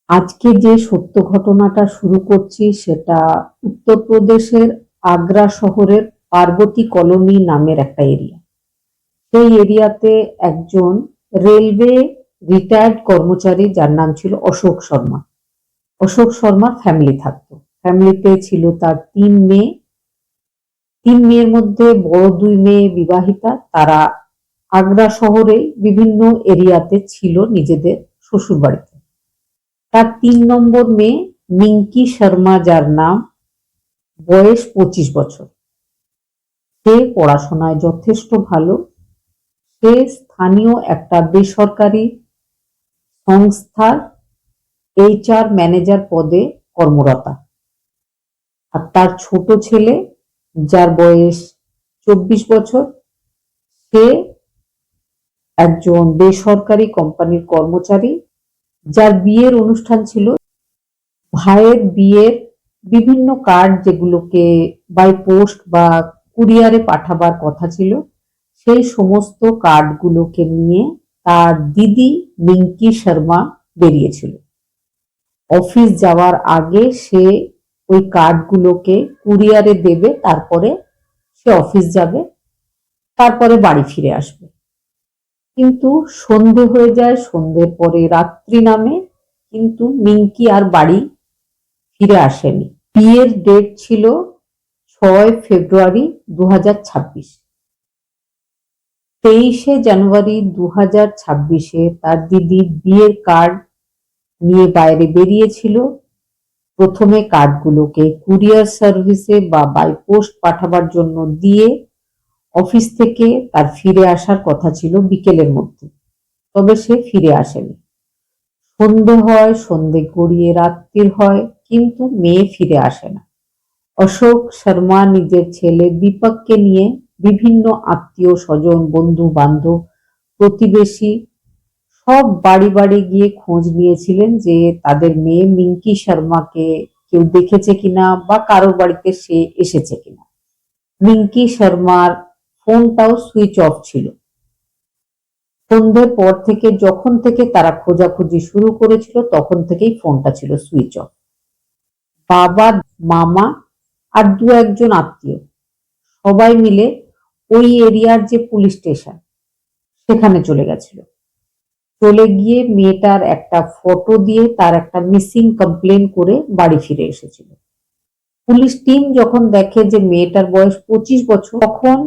আজকে যে সত্য ঘটনাটা শুরু করছি সেটা উত্তরপ্রদেশের আগ্রা শহরের পার্বতী কলোনি নামের একটা এরিয়া। সেই এরিয়াতে একজন রেলওয়ে রিটায়ার্ড কর্মচারী যার নাম ছিল অশোক শর্মা। অশোক শর্মার ফ্যামিলি থাকতো। ফ্যামিলিতে ছিল তার 3 মেয়ে। 3 মেয়ের মধ্যে বড় 2 মেয়ে বিবাহিতা। তারা আগ্রা শহরে বিভিন্ন এরিয়াতে ছিল নিজেদের শ্বশুর বাড়িতে। তার 3 নম্বর মেয়ে মিঙ্কি শর্মা, যার নাম, বয়স 25 বছর। সে পড়াশোনায় যথেষ্ট ভালো। সে স্থানীয় একটা বেসরকারি সংস্থার HR ম্যানেজার পদে কর্মরতা। আর তার ছোট ছেলে, যার বয়স 24 বছর, সে একজন বেসরকারি কোম্পানির কর্মচারী, যার বিয়ের অনুষ্ঠান ছিল। ভাইয়ের বিয়ের বিভিন্ন কার্ড যেগুলোকে বাই পোস্ট বা কুরিয়ারে পাঠাবার কথা ছিল, সেই সমস্ত কার্ডগুলোকে নিয়ে তার দিদি মিঙ্কি শর্মা বেরিয়েছিল। অফিস যাওয়ার আগে সে ওই কার্ডগুলোকে কুরিয়ারে দেবে, তারপরে সে অফিস যাবে, তারপরে বাড়ি ফিরে আসবে। কিন্তু সন্ধে হয়ে যায়, সন্ধ্যের পরে রাত্রি নামে, কিন্তু মিঙ্কি আর বাড়ি ফিরে আসেনি। বিয়ের ডেট ছিল 6 ফেব্রুয়ারি 2026। 23 জানুয়ারি 2026-এ তার দিদি বিয়ের কার্ড নিয়ে বাইরে বেরিয়েছিল। প্রথমে কার্ডগুলোকে কুরিয়ার সার্ভিসে বা বাই পোস্ট পাঠাবার জন্য দিয়ে অফিস থেকে তার ফিরে আসার কথা ছিল বিকেলের মধ্যে, তবে সে ফিরে আসেনি। সন্ধে হয়, সন্ধে গড়িয়ে রাত্রির হয়, কিন্তু মেয়ে ফিরে আসে না। অশোক শর্মা নিজের ছেলে দীপককে নিয়ে বিভিন্ন আত্মীয় স্বজন, বন্ধু বান্ধব, প্রতিবেশী সব বাড়ি বাড়ি গিয়ে খোঁজ নিয়েছিলেন যে তাদের মেয়ে মিঙ্কি শর্মাকে কেউ দেখেছে কিনা বা কারোর বাড়িতে সে এসেছে কিনা। মিঙ্কি শর্মার ফোনটাও সুইচ অফ ছিল। সন্ধ্যের পর থেকে, যখন থেকে তারা খোঁজাখুঁজি শুরু করেছিল, তখন থেকেই ফোনটা ছিল সুইচ অফ। বাবা, মামা আর 2-1 জন আত্মীয় সবাই মিলে ওই এরিয়ার যে পুলিশ স্টেশন, সেখানে চলে গেছিল। চলে গিয়ে মেয়েটার একটা ফটো দিয়ে তার একটা মিসিং কমপ্লেন করে বাড়ি ফিরে এসেছিল। পুলিশ টিম যখন দেখে যে মেয়েটার বয়স 25 বছর, তখন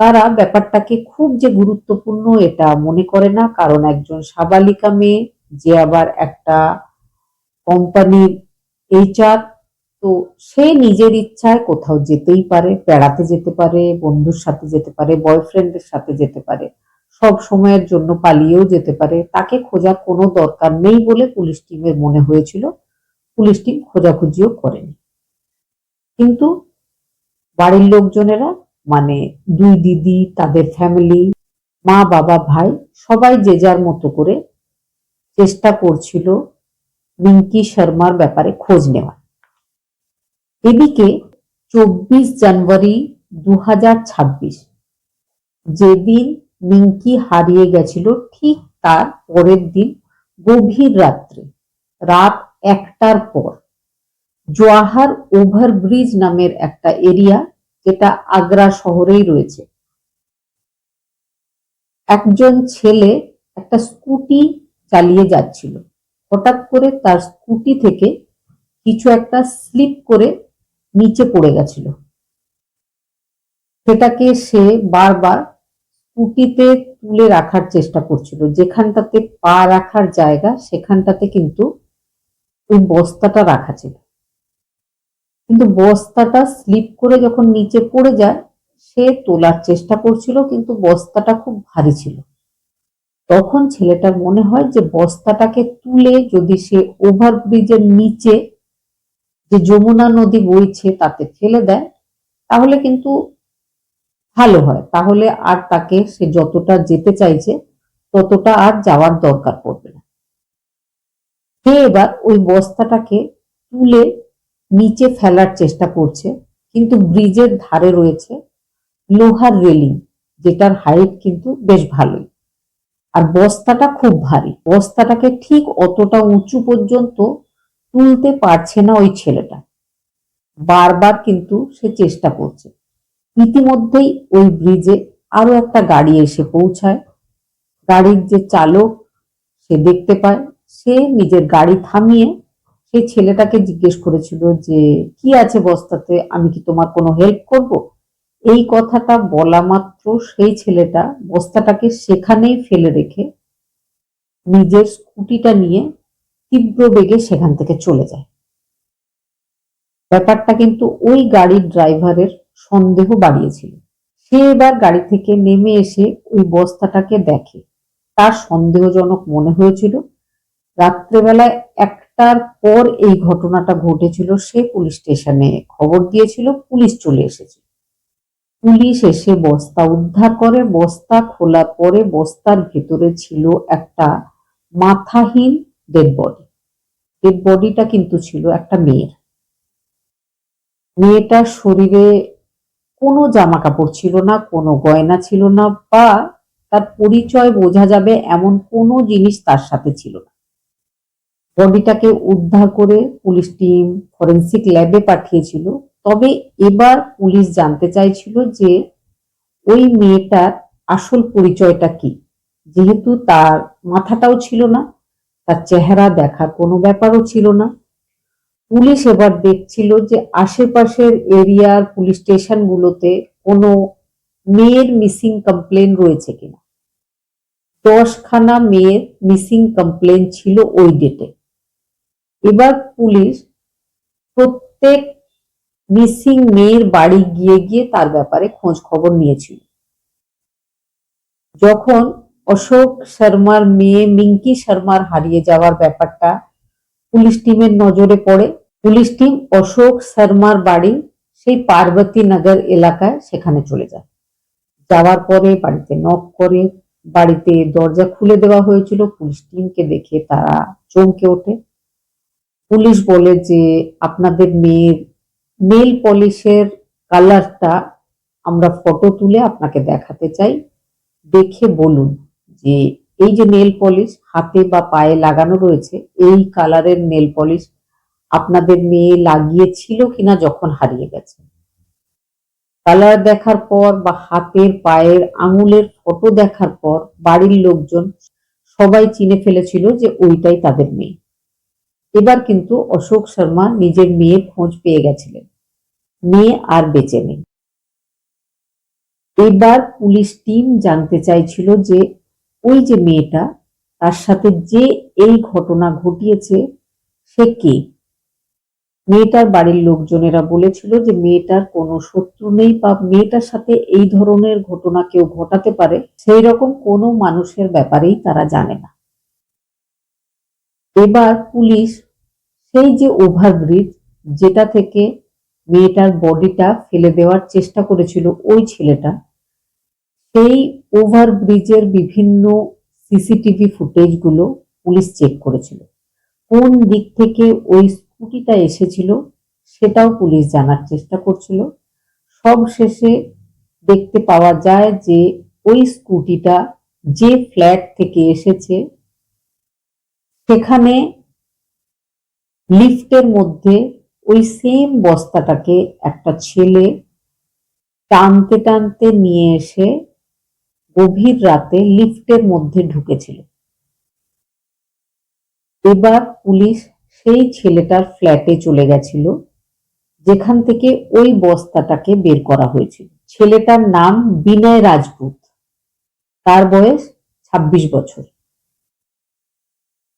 তারা ব্যাপারটাকে খুব যে গুরুত্বপূর্ণ এটা মনে করে না, কারণ একজন সাবালিকা মেয়ে, যে আবার একটা কোম্পানির HR, তো সে নিজের ইচ্ছায় কোথাও যেতেই পারে, বেড়াতে যেতে পারে, বন্ধুর সাথে যেতে পারে, বয়ফ্রেন্ডের সাথে যেতে পারে, সব সময়ের জন্য পালিয়েও যেতে পারে। তাকে খোঁজার কোনো দরকার নেই বলে পুলিশ টিমের মনে হয়েছিল। পুলিশ টিম খোঁজাখুঁজিও করেনি। কিন্তু বাড়ির লোকজনেরা, মানে 2 দিদি, তাদের ফ্যামিলি, মা, বাবা, ভাই, সবাই যে যার মতো করে চেষ্টা করছিল মিঙ্কি শর্মার ব্যাপারে খোঁজ নেওয়ার। এদিকে 24 জানুয়ারি 2026, যেদিন মিঙ্কি হারিয়ে গেছিল, ঠিক তার পরের দিন গভীর রাত্রে, রাত 1টার পর, জওয়াহর ওভারব্রিজ নামের একটা এরিয়া, যেটা আগ্রা শহরেই রয়েছে, একজন ছেলে একটা স্কুটি চালিয়ে যাচ্ছিল। হঠাৎ করে তার স্কুটি থেকে কিছু একটা স্লিপ করে নিচে পড়ে গেছিল। সেটাকে সে বারবার স্কুটিতে তুলে রাখার চেষ্টা করছিল। যেখানটাতে পা রাখার জায়গা, সেখানটাতে কিন্তু ওই বস্তাটা রাখা ছিল, কিন্তু বস্তাটা স্লিপ করে যখন নিচে পড়ে যায়, সে তোলার চেষ্টা করছিল, কিন্তু বস্তাটা খুব ভারী ছিল। তখন ছেলেটার মনে হয় যে বস্তাটাকে তুলে যদি সে ওভারব্রিজের নিচে যে যমুনা নদী বইছে তাতে ফেলে দেয়, তাহলে কিন্তু ভালো হয়। তাহলে আর তাকে, সে যতটা যেতে চাইছে ততটা আর যাওয়ার দরকার পড়বে না। সে এবার ওই বস্তাটাকে তুলে নিচে ফেলার চেষ্টা করছে, কিন্তু ব্রিজের ধারে রয়েছে লোহার রেলিং, যেটার হাইট কিন্তু বেশ ভালোই। আর বস্তাটা খুব ভারী, বস্তাটাকে ঠিক অতটা উঁচু পর্যন্ত তুলতে পারছে না ওই ছেলেটা, বারবার কিন্তু সে চেষ্টা করছে। ইতিমধ্যেই ওই ব্রিজে আরো একটা গাড়ি এসে পৌঁছায়। গাড়ির যে চালক, সে দেখতে পায়, সে নিজের গাড়ি থামিয়ে সেই ছেলেটাকে জিজ্ঞেস করেছিল যে কি আছে বস্তাতে, আমি কি তোমার কোনো হেল্প করব? এই কথাটা বলা মাত্র সেই ছেলেটা বস্তাটাকে সেখানেই ফেলে রেখে নিজের স্কুটিটা নিয়ে তীব্র বেগে সেখান থেকে চলে যায়। ব্যাপারটা কিন্তু ওই গাড়ির ড্রাইভারের সন্দেহ বাড়িয়েছিল। সে এবার গাড়ি থেকে নেমে এসে ওই বস্তাটাকে দেখে, তার সন্দেহজনক মনে হয়েছিল। রাত্রেবেলায় 1টার পর এই ঘটনাটা ঘটেছিল। সে পুলিশ স্টেশনে খবর দিয়েছিল, পুলিশ চলে এসেছিল। পুলিশ এসে বস্তা উদ্ধার করে। বস্তা খোলার পরে বস্তার ভেতরে ছিল একটা মাথাহীন ডেড বডি। ডেড বডিটা কিন্তু ছিল একটা মেয়ের। মেয়েটার শরীরে কোনো জামা কাপড় ছিল না, কোনো গয়না ছিল না, বা তার পরিচয় বোঝা যাবে এমন কোনো জিনিস তার সাথে ছিল না। বডিটাকে উদ্ধার করে পুলিশ টিম ফরেন্সিক ল্যাবে পাঠিয়েছিল। তবে এবার পুলিশ জানতে চাইছিল যে ওই মেয়েটার আসল পরিচয়টা কি, যেহেতু তার মাথাটাও ছিল না, তার চেহারা দেখার কোনো ব্যাপারও ছিল না। পুলিশ এবার দেখছিল যে আশেপাশের এরিয়ার পুলিশ স্টেশনগুলোতে কোনো মেয়ের মিসিং কমপ্লেন রয়েছে কিনা। 10খানা মেয়ের মিসিং কমপ্লেন ছিল ওই ডেটে। এবার পুলিশ প্রত্যেক মিসিং মেয়ের বাড়ি গিয়ে গিয়ে তার ব্যাপারে খোঁজ খবর নিয়েছিল। যখন অশোক শর্মার মেয়ে মিঙ্কি শর্মার হারিয়ে যাওয়ার ব্যাপারটা পুলিশ টিমের নজরে পড়ে, পুলিশ টিম অশোক শর্মার বাড়ি সেই পার্বতী নগর এলাকায় সেখানে চলে যায়। যাওয়ার পরে বাড়িতে নক করে, বাড়িতে দরজা খুলে দেওয়া হয়েছিল। পুলিশ টিমকে দেখে তারা চমকে ওঠে। পুলিশ বলে যে আপনাদের মেয়ের নেল পলিশের কালারটা আমরা ফটো তুলে আপনাকে দেখাতে চাই, দেখে বলুন যে এই যে নেল পলিশ হাতে বা পায়ে লাগানো রয়েছে, এই কালারের নেল পলিশ আপনাদের মেয়ে লাগিয়েছিল কিনা যখন হারিয়ে গেছে। কালার দেখার পর বা হাতের পায়ের আঙুলের ফটো দেখার পর বাড়ির লোকজন সবাই চিনে ফেলেছিল যে ওইটাই তাদের মেয়ে। এবার কিন্তু অশোক শর্মা নিজের মেয়ের খোঁজ পেয়ে গেছিলেন, মেয়ে আর বেঁচে নেই। এবার পুলিশ টিম জানতে চাইছিল যে ওই যে মেয়েটা, তার সাথে যে এই ঘটনা ঘটিয়েছে সে কে। মেয়েটার বাড়ির লোকজনেরা বলেছিল যে মেয়েটার কোনো শত্রু নেই, বা মেয়েটার সাথে এই ধরনের ঘটনা কেউ ঘটাতে পারে সেই রকম কোনো মানুষের ব্যাপারেই তারা জানে না। এবার পুলিশ সেই যে ওভারব্রিজ যেটা থেকে মেয়েটার বডিটা ফেলে দেওয়ার চেষ্টা করেছিল ওই ছেলেটা, সেই ওভারব্রিজের বিভিন্ন সিসিটিভি ফুটেজগুলো পুলিশ চেক করেছিল। কোন দিক থেকে ওই স্কুটিটা এসেছিল সেটাও পুলিশ জানার চেষ্টা করছিল। সব শেষে দেখতে পাওয়া যায় যে ওই স্কুটিটা যে ফ্ল্যাট থেকে এসেছে সেখানে লিফটের মধ্যে ওই সেম বস্তাটাকে একটা ছেলে টানতে টানতে নিয়ে এসে গভীর রাতে লিফটের মধ্যে ঢুকেছিল। এবার পুলিশ সেই ছেলেটার ফ্ল্যাটে চলে গেছিল যেখান থেকে ওই বস্তাটাকে বের করা হয়েছিল। ছেলেটার নাম বিনয় রাজপুত, তার বয়স 26 বছর।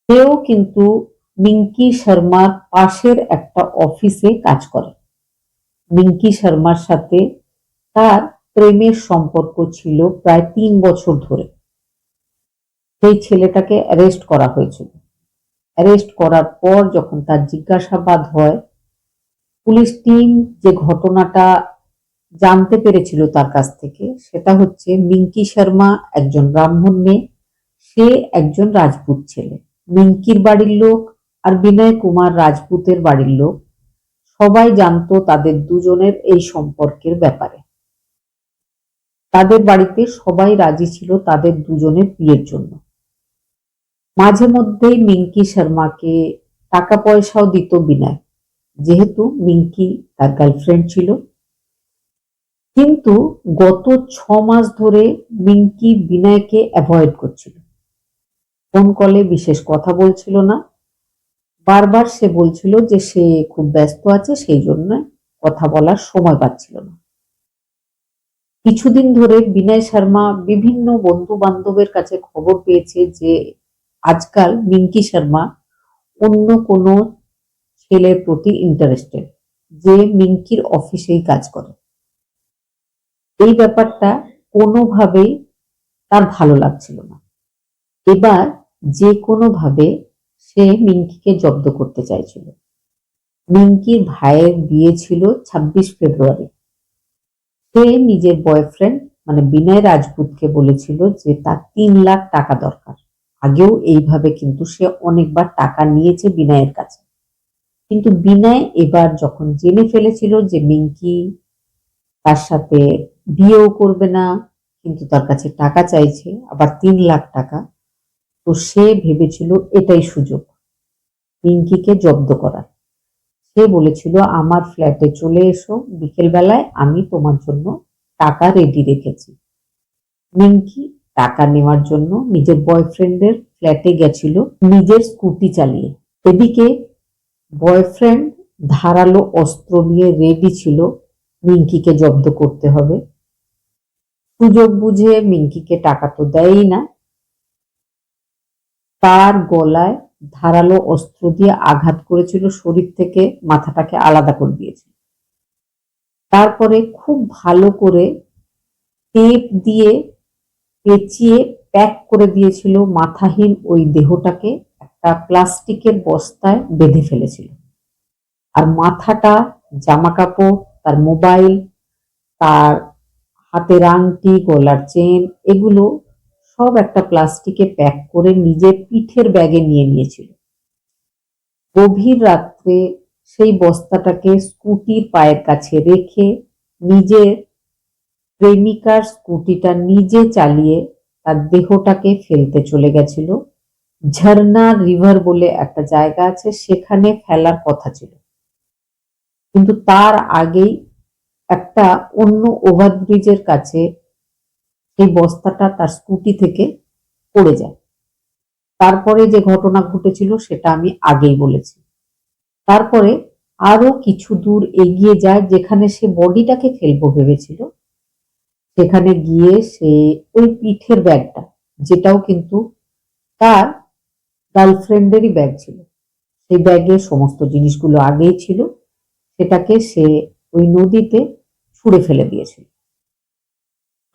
সেও কিন্তু মিঙ্কি শর্মার পাশের একটা অফিসে কাজ করে। মিঙ্কি শর্মার সাথে তার প্রেমের সম্পর্ক ছিল প্রায় 3 বছর ধরে। সেই ছেলেটাকে অ্যারেস্ট করা হয়েছিল। অ্যারেস্ট করার পর যখন তার জিজ্ঞাসাবাদ হয়, পুলিশ টিম যে ঘটনাটা জানতে পেরেছিল তার কাছ থেকে সেটা হচ্ছে মিঙ্কি শর্মা একজন ব্রাহ্মণ মেয়ে, সে একজন রাজপুত ছেলে। মিঙ্কির বাড়ির লোক আর বিনয় কুমার রাজপুতের বাড়ির লোক সবাই জানতো তাদের দুজনের এই সম্পর্কের ব্যাপারে। তাদের বাড়িতে সবাই রাজি ছিল তাদের দুজনের বিয়ের জন্য। মাঝে মধ্যেই মিঙ্কি শর্মাকে টাকা পয়সাও দিত বিনয়, যেহেতু মিঙ্কি তার গার্লফ্রেন্ড ছিল। কিন্তু গত 6 মাস ধরে মিঙ্কি বিনয়কে অ্যাভয়েড করছিল, ফোন কলে বিশেষ কথা বলছিল না। বারবার সে বলছিল যে সে খুব ব্যস্ত আছে, সেই জন্য কথা বলার সময় পাচ্ছিল না। কিছুদিন ধরে বিনয় শর্মা বিভিন্ন বন্ধু বান্ধবের কাছে খবর পেয়েছে যে আজকাল মিঙ্কি শর্মা অন্য কোনো ছেলের প্রতি ইন্টারেস্টেড, যে মিঙ্কির অফিসেই কাজ করে। এই ব্যাপারটা কোনোভাবেই তার ভালো লাগছিল না। এবার যে কোনোভাবে সে মিঙ্কিকে জব্দ করতে চাইছিল। মিঙ্কির ভাইয়ের বিয়ে ছিল 26 ফেব্রুয়ারি। সে নিজের বয়ফ্রেন্ড মানে বিনয় রাজপুতকে বলেছিল যে তার 3 লাখ টাকা দরকার। আগেও এইভাবে কিন্তু সে অনেকবার টাকা নিয়েছে বিনয়ের কাছে। কিন্তু বিনয় এবার যখন জেনে ফেলেছিল যে মিঙ্কি তার সাথে বিয়েও করবে না, কিন্তু তার কাছে টাকা চাইছে, আবার 3 লাখ টাকা, তো সে ভেবেছিল এটাই সুযোগ মিঙ্কিকে জব্দ করার। সে বলেছিল আমার ফ্ল্যাটে চলে এসো, বিকেল বেলায় আমি তোমার জন্য টাকা রেডি রেখেছি। মিঙ্কি টাকা নেওয়ার জন্য নিজের বয়ফ্রেন্ডের ফ্ল্যাটে গেছিল নিজের স্কুটি চালিয়ে। এদিকে বয়ফ্রেন্ড ধারালো অস্ত্র নিয়ে রেডি ছিল, মিঙ্কিকে জব্দ করতে হবে। সুযোগ বুঝে মিঙ্কিকে টাকা তো দেয়ই না, তার গলায় ধারালো অস্ত্র দিয়ে আঘাত করেছিল, শরীর থেকে মাথাটাকে আলাদা করে দিয়েছিল। তারপরে খুব ভালো করে টেপ দিয়ে পেঁচিয়ে প্যাক করে দিয়েছিল মাথাহীন ওই দেহটাকে, একটা প্লাস্টিকের বস্তায় বেঁধে ফেলেছিল। আর মাথাটা, জামা কাপড়, তার মোবাইল, তার হাতের আংটি, গলার চেন, এগুলো সব একটা প্লাস্টিকে প্যাক করে নিজের পিঠের ব্যাগে নিয়ে নিয়েছিল। গভীর রাত্রে সেই বস্তাটাকে স্কুটির পায়ের কাছে রেখে নিজের প্রেমিকার স্কুটিটা নিজে চালিয়ে তার দেহটাকে ফেলতে চলে গেছিল। ঝর্ণা রিভার বলে একটা জায়গা আছে, সেখানে ফেলার কথা ছিল, কিন্তু তার আগেই একটা অন্য ওভারব্রিজের কাছে সেই বস্তাটা তার স্কুটি থেকে পড়ে যায়। তারপরে যে ঘটনা ঘটেছিল সেটা আমি আগেই বলেছি। তারপরে আরো কিছু দূর এগিয়ে যায়, যেখানে সে বডিটাকে ফেলবো ভেবেছিল, সেখানে গিয়ে সে ওই পিঠের ব্যাগটা, যেটাও কিন্তু তার গার্লফ্রেন্ডেরই ব্যাগ ছিল, সেই ব্যাগে সমস্ত জিনিসগুলো আগেই ছিল, সেটাকে সে ওই নদীতে ছুঁড়ে ফেলে দিয়েছিল।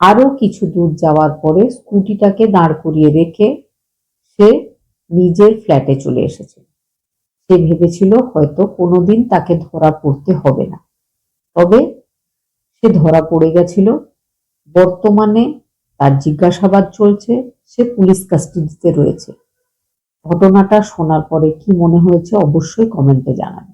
আরো কিছু দূর যাওয়ার পরে স্কুটিটাকে দাঁড় করিয়ে রেখে সে নিজের ফ্ল্যাটে চলে এসেছে। সে ভেবেছিল হয়তো কোনোদিন তাকে ধরা পড়তে হবে না, তবে সে ধরা পড়ে গেছিল। বর্তমানে তার জিজ্ঞাসাবাদ চলছে, সে পুলিশ কাস্টাডিতে রয়েছে। ঘটনাটা শোনার পরে কি মনে হয়েছে অবশ্যই কমেন্টে জানাবেন।